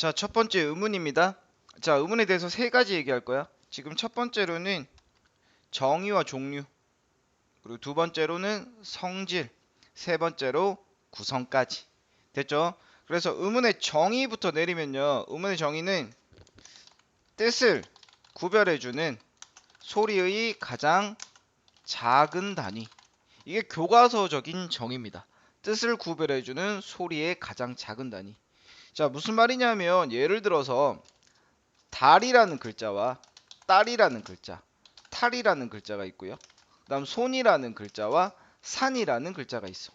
자, 첫 번째 의문입니다. 자, 의문에 대해서 세 가지 얘기할 거야. 지금 첫 번째로는 정의와 종류, 그리고 두 번째로는 성질, 세 번째로 구성까지. 됐죠? 그래서 의문의 정의부터 내리면요. 의문의 정의는 뜻을 구별해주는 소리의 가장 작은 단위. 이게 교과서적인 정의입니다. 뜻을 구별해주는 소리의 가장 작은 단위. 자, 무슨 말이냐면 예를 들어서 달이라는 글자와 딸이라는 글자, 탈이라는 글자가 있고요. 그다음 손이라는 글자와 산이라는 글자가 있어.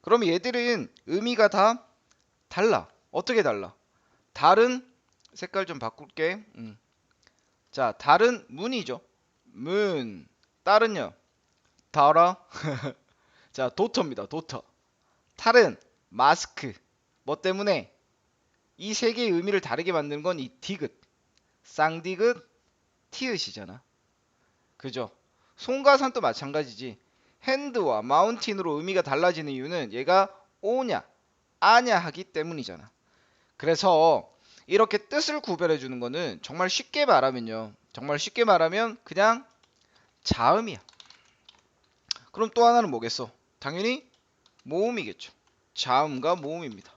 그럼 얘들은 의미가 다 달라. 어떻게 달라? 달은 색깔 좀 바꿀게. 자, 달은 문이죠. 문. 딸은요. 달아. 자, 도터입니다. 도터. 탈은 마스크. 뭐 때문에? 이 세 개의 의미를 다르게 만드는 건 이 디귿, 쌍디귿, 티읕이잖아. 그죠? 손과 산도 마찬가지지. 핸드와 마운틴으로 의미가 달라지는 이유는 얘가 오냐, 아냐 하기 때문이잖아. 그래서 이렇게 뜻을 구별해 주는 거는 정말 쉽게 말하면요. 정말 쉽게 말하면 그냥 자음이야. 그럼 또 하나는 뭐겠어? 당연히 모음이겠죠. 자음과 모음입니다.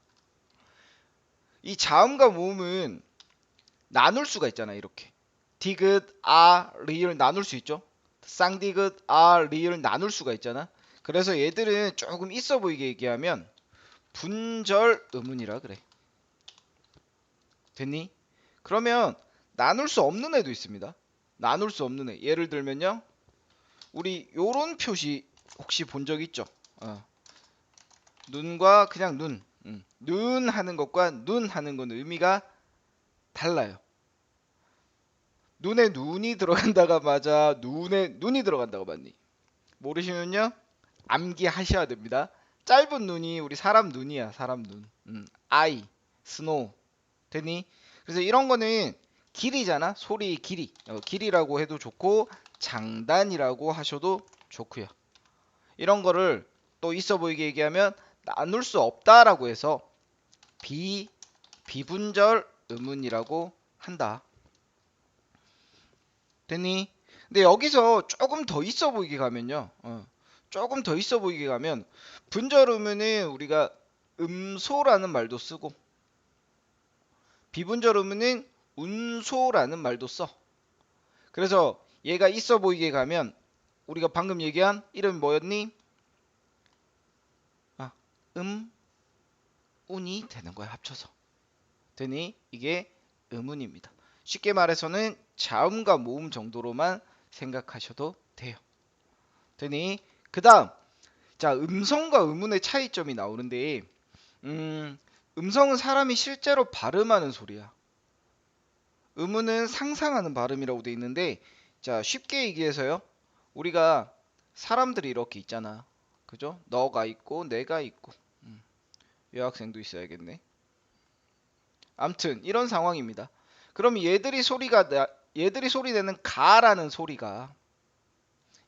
이 자음과 모음은 나눌 수가 있잖아, 이렇게. 디귿, 아, 리을 나눌 수 있죠. 쌍디귿, 아, 리을 나눌 수가 있잖아. 그래서 얘들은 조금 있어 보이게 얘기하면 분절 의문이라 그래. 됐니? 그러면 나눌 수 없는 애도 있습니다. 나눌 수 없는 애. 예를 들면요. 우리 요런 표시 혹시 본 적 있죠? 눈과 그냥 눈. 눈 하는 것과 눈 하는 건 의미가 달라요. 눈에 눈이 들어간다가 맞아. 눈에 눈이 들어간다고 맞니? 모르시면요. 암기하셔야 됩니다. 짧은 눈이 우리 사람 눈이야. 사람 눈. 아이, 스노우. 됐니? 그래서 이런 거는 길이잖아. 소리의 길이. 길이라고 해도 좋고 장단이라고 하셔도 좋고요. 이런 거를 또 있어 보이게 얘기하면 나눌 수 없다라고 해서 비분절 의문이라고 한다. 됐니? 근데 여기서 조금 더 있어 보이게 가면요. 조금 더 있어 보이게 가면 분절 의문은 우리가 음소라는 말도 쓰고 비분절 의문은 운소라는 말도 써. 그래서 얘가 있어 보이게 가면 우리가 방금 얘기한 이름이 뭐였니? 아, 운이 되는 거야, 합쳐서. 되니 이게 의문입니다. 쉽게 말해서는 자음과 모음 정도로만 생각하셔도 돼요. 되니 그다음 자, 음성과 의문의 차이점이 나오는데 음성은 사람이 실제로 발음하는 소리야. 의문은 상상하는 발음이라고 돼 있는데 자, 쉽게 얘기해서요. 우리가 사람들이 이렇게 있잖아. 그죠? 너가 있고 내가 있고 여학생도 있어야겠네. 암튼 이런 상황입니다. 그럼 얘들이 소리 내는 가라는 소리가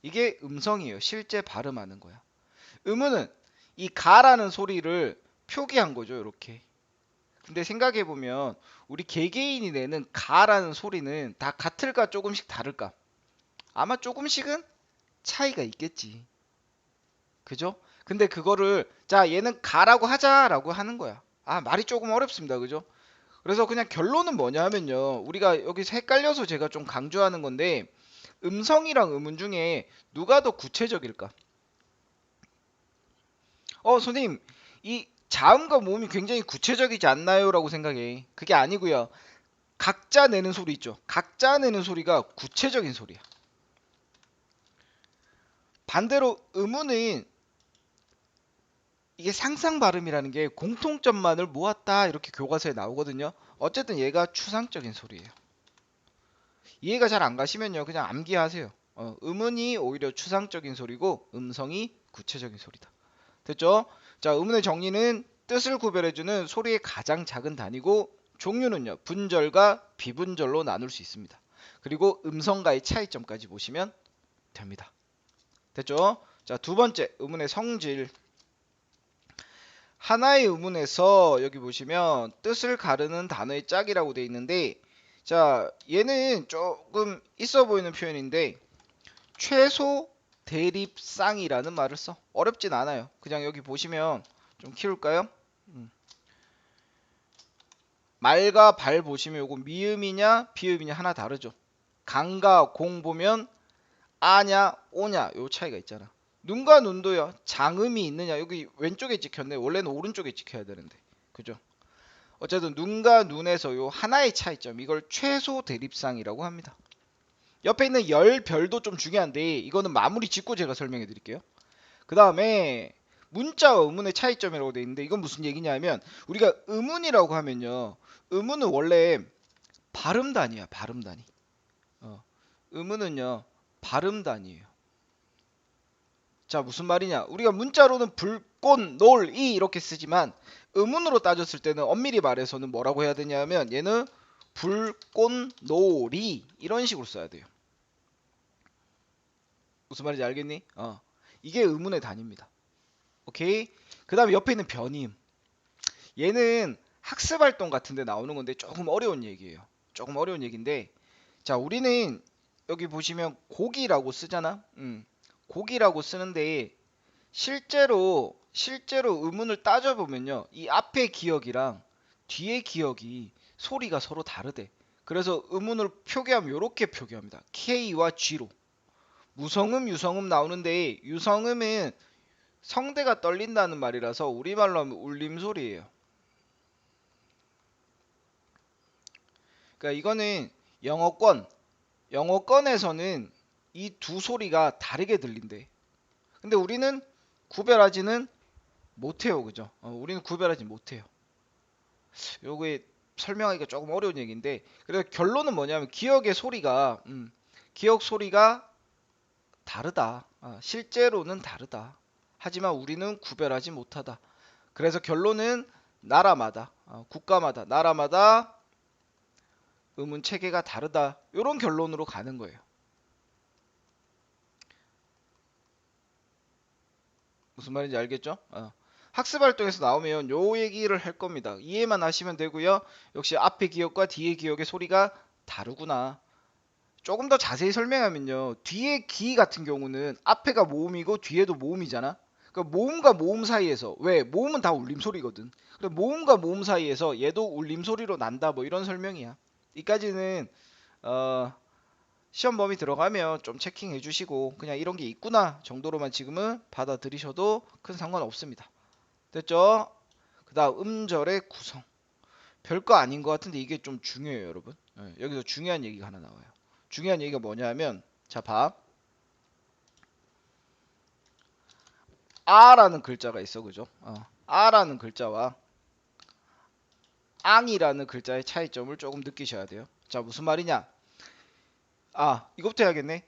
이게 음성이에요. 실제 발음하는 거야. 의문은 이 가라는 소리를 표기한 거죠. 이렇게. 근데 생각해 보면 우리 개개인이 내는 가라는 소리는 다 같을까 조금씩 다를까? 아마 조금씩은 차이가 있겠지. 그죠? 근데 그거를 자 얘는 가라고 하자라고 하는 거야. 아 말이 조금 어렵습니다. 그죠? 그래서 그냥 결론은 뭐냐 하면요. 우리가 여기서 헷갈려서 제가 좀 강조하는 건데 음성이랑 의문 중에 누가 더 구체적일까? 선생님, 이 자음과 모음이 굉장히 구체적이지 않나요? 라고 생각해. 그게 아니고요. 각자 내는 소리 있죠. 각자 내는 소리가 구체적인 소리야. 반대로 의문은 이게 상상 발음이라는 게 공통점만을 모았다 이렇게 교과서에 나오거든요. 어쨌든 얘가 추상적인 소리예요. 이해가 잘 안 가시면요. 그냥 암기하세요. 음은이 오히려 추상적인 소리고 음성이 구체적인 소리다. 됐죠? 자, 음운의 정리는 뜻을 구별해주는 소리의 가장 작은 단위고 종류는요. 분절과 비분절로 나눌 수 있습니다. 그리고 음성과의 차이점까지 보시면 됩니다. 됐죠? 자, 두 번째 음운의 성질. 하나의 의문에서 여기 보시면 뜻을 가르는 단어의 짝이라고 되어 있는데, 자, 얘는 조금 있어 보이는 표현인데 최소 대립상이라는 말을 써. 어렵진 않아요. 그냥 여기 보시면 좀 키울까요? 말과 발 보시면 요거 미음이냐 비음이냐 하나 다르죠. 강과 공 보면 아냐 오냐 요 차이가 있잖아. 눈과 눈도요. 장음이 있느냐, 여기 왼쪽에 찍혔네. 원래는 오른쪽에 찍혀야 되는데, 그죠? 어쨌든 눈과 눈에서 요 하나의 차이점, 이걸 최소 대립상이라고 합니다. 옆에 있는 열 별도 좀 중요한데 이거는 마무리 짓고 제가 설명해 드릴게요. 그 다음에 문자와 의문의 차이점이라고 되어 있는데, 이건 무슨 얘기냐면 우리가 의문이라고 하면요, 의문은 원래 발음 단위야. 발음 단위. 의문은요 발음 단위예요. 자, 무슨 말이냐, 우리가 문자로는 불꽃 놀이 이렇게 쓰지만 의문으로 따졌을 때는 엄밀히 말해서는 뭐라고 해야 되냐면 얘는 불꽃 놀이 이런 식으로 써야 돼요. 무슨 말인지 알겠니? 이게 의문의 단위입니다. 오케이. 그 다음에 옆에 있는 변이음, 얘는 학습활동 같은데 나오는 건데 조금 어려운 얘기예요. 조금 어려운 얘기인데, 자, 우리는 여기 보시면 고기라고 쓰잖아. 고기라고 쓰는데 실제로 의문을 따져보면요, 이 앞의 기억이랑 뒤의 기억이 소리가 서로 다르대. 그래서 의문을 표기하면 이렇게 표기합니다. K와 G로. 무성음 유성음 나오는데 유성음은 성대가 떨린다는 말이라서 우리말로 하면 울림소리예요. 그러니까 이거는 영어권에서는 이 두 소리가 다르게 들린대. 근데 우리는 구별하지는 못해요. 그죠? 우리는 구별하지 못해요. 요게 설명하기가 조금 어려운 얘기인데, 그래서 결론은 뭐냐면 기억 소리가 다르다. 실제로는 다르다. 하지만 우리는 구별하지 못하다. 그래서 결론은 나라마다, 국가마다, 나라마다 의문 체계가 다르다. 이런 결론으로 가는 거예요. 무슨 말인지 알겠죠? 학습 활동에서 나오면 요 얘기를 할 겁니다. 이해만 하시면 되고요. 역시 앞의 기억과 뒤의 기억의 소리가 다르구나. 조금 더 자세히 설명하면요, 뒤에 기 같은 경우는 앞에가 모음이고 뒤에도 모음이잖아. 그러니까 모음과 모음 사이에서, 왜 모음은 다 울림소리거든. 그래, 모음과 모음 사이에서 얘도 울림소리로 난다, 뭐 이런 설명이야. 이까지는 시험 범위 들어가면 좀 체킹해 주시고 그냥 이런 게 있구나 정도로만 지금은 받아들이셔도 큰 상관 없습니다. 됐죠? 그 다음 음절의 구성, 별거 아닌 것 같은데 이게 좀 중요해요, 여러분. 여기서 중요한 얘기가 하나 나와요. 중요한 얘기가 뭐냐면, 자, 봐. 아라는 글자가 있어, 그죠? 아라는 글자와 앙이라는 글자의 차이점을 조금 느끼셔야 돼요. 자, 무슨 말이냐? 이것부터 해야겠네.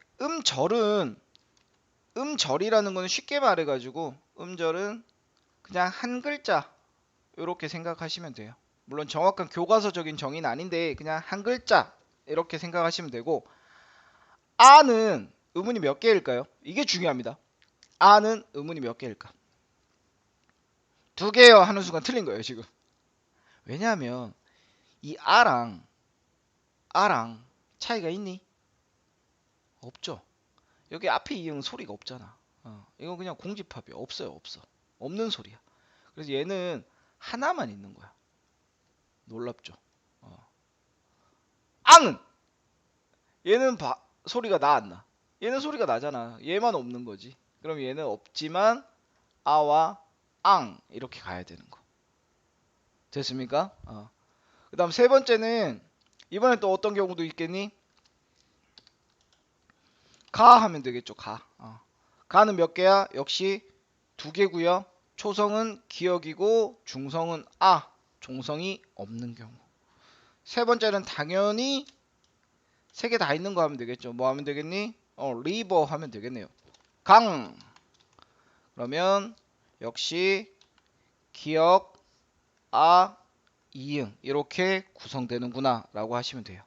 음절이라는 거는 쉽게 말해가지고 음절은 그냥 한 글자 이렇게 생각하시면 돼요. 물론 정확한 교과서적인 정의는 아닌데 그냥 한 글자 이렇게 생각하시면 되고, 아는 의문이 몇 개일까요? 이게 중요합니다. 아는 의문이 몇 개일까? 두 개요 하는 순간 틀린 거예요, 지금. 왜냐하면 이 아랑 차이가 있니? 없죠. 여기 앞에 이응 소리가 없잖아. 이건 그냥 공집합이야. 없어요, 없어. 없는 소리야. 그래서 얘는 하나만 있는 거야. 놀랍죠. 앙은 얘는 소리가 나 안 나? 얘는 소리가 나잖아. 얘만 없는 거지. 그럼 얘는 없지만 아와 앙 이렇게 가야 되는 거. 됐습니까? 그 다음 세 번째는, 이번엔 또 어떤 경우도 있겠니? 가 하면 되겠죠. 가는 몇 개야? 역시 두 개고요. 초성은 기억이고 중성은 종성이 없는 경우. 세 번째는 당연히 세 개 다 있는 거 하면 되겠죠. 뭐 하면 되겠니? 리버 하면 되겠네요. 강. 그러면 역시 기억, 이응 이렇게 구성되는구나 라고 하시면 돼요.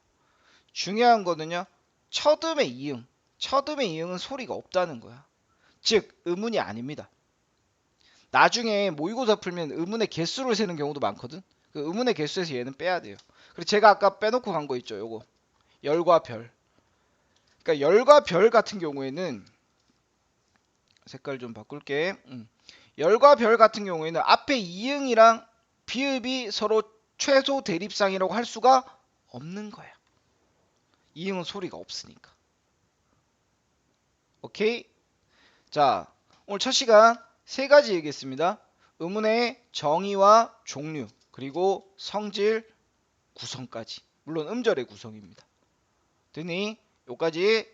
중요한 거는요, 첫음의 이응은 소리가 없다는 거야. 즉 의문이 아닙니다. 나중에 모의고사 풀면 의문의 개수를 세는 경우도 많거든. 그 의문의 개수에서 얘는 빼야 돼요. 그리고 제가 아까 빼놓고 간 거 있죠. 요거 열과 별. 그러니까 열과 별 같은 경우에는 색깔 좀 바꿀게. 열과 별 같은 경우에는 앞에 이응이랑 비읍이 서로 최소 대립상이라고 할 수가 없는 거야. 이응은 소리가 없으니까. 오케이? 자, 오늘 첫 시간 세 가지 얘기했습니다. 의문의 정의와 종류, 그리고 성질, 구성까지. 물론 음절의 구성입니다. 되니? 요까지